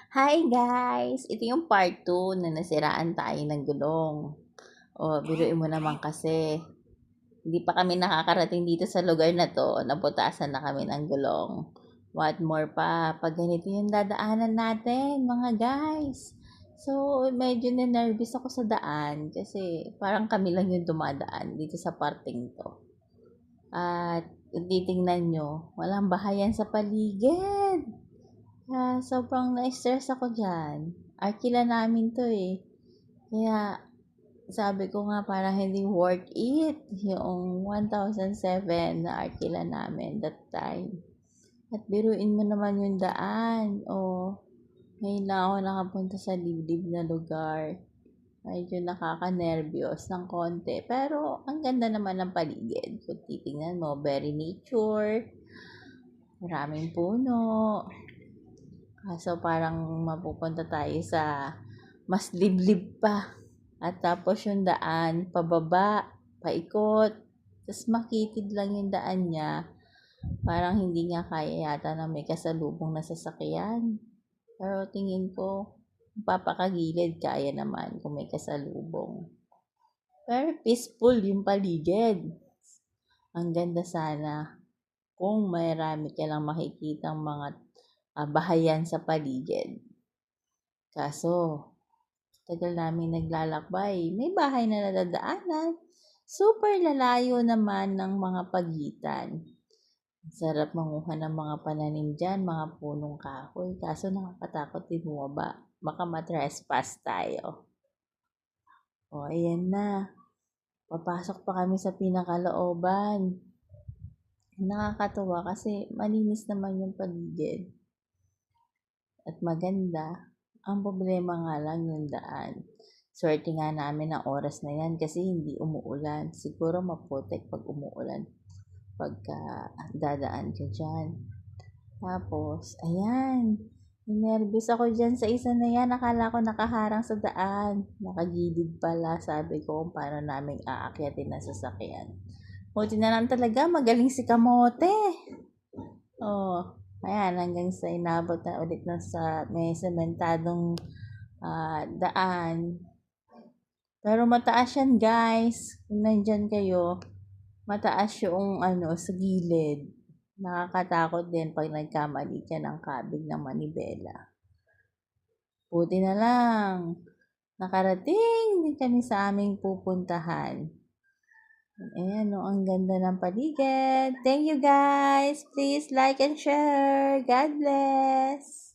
Hi guys! Ito yung part 2 na nasiraan tayo ng gulong. O, biruin mo naman kasi, hindi pa kami nakakarating dito sa lugar na to, nabutasan na kami ng gulong. What more pa, pag ganito yung dadaanan natin, mga guys. So, medyo na-nervous ako sa daan kasi parang kami lang yung dumadaan dito sa parting to. At kung titingnan nyo, walang bahayan sa paligid. Sobrang na-stress ako diyan. Arkila namin 'to, eh. Kaya sabi ko nga parang hindi worth it yung 1,007 na arkila namin that time. At biruin mo naman yung daan. Ngayon lang ako nakapunta sa liblib na lugar. Medyo nakaka-nervyos ng konti. Pero ang ganda naman ng paligid. Kung titingnan mo, very nature. Maraming puno. So, parang mapupunta tayo sa mas liblib pa. At tapos yung daan, pababa, paikot. Tapos makitid lang yung daan niya. Parang hindi niya kaya yata na may kasalubong na sasakyan. Pero tingin ko, papakagilid kaya naman kung may kasalubong. Pero peaceful yung paligid. Ang ganda sana kung marami ka lang makikitang mga bahayan sa paligid. Kaso, tagal namin naglalakbay, may bahay na nadadaanan. Super lalayo naman ng mga pagitan. Sarap manguha ng mga pananim dyan, mga punong kahoy. Kaso nakakatakot din bumaba. Baka matrespass tayo. Ayan na. Papasok pa kami sa pinakalooban. Nakakatuwa kasi malinis naman yung paligid. At maganda. Ang problema nga lang yung daan. Swerte nga namin ang oras na yan kasi hindi umuulan. Siguro maputik pag umuulan. Pagka dadaan ka dyan. Tapos, ayan. Nervous ako dyan sa isa na yan. Akala ko nakaharang sa daan. Nakagilid pala. Sabi ko kung paano namin aakyatin na sasakyan. Buti na lang talaga. Magaling si Kamote. Ayan, hanggang sa inabot na ulit na sa may sementadong daan. Pero mataas yan guys. Kung nandyan kayo, mataas yung sa gilid. Nakakatakot din pag nagkamali ka ng kabig ng manibela. Buti na lang. Nakarating din kami sa aming pupuntahan. Ayan, ang ganda ng paligid. Thank you guys. Please like and share. God bless.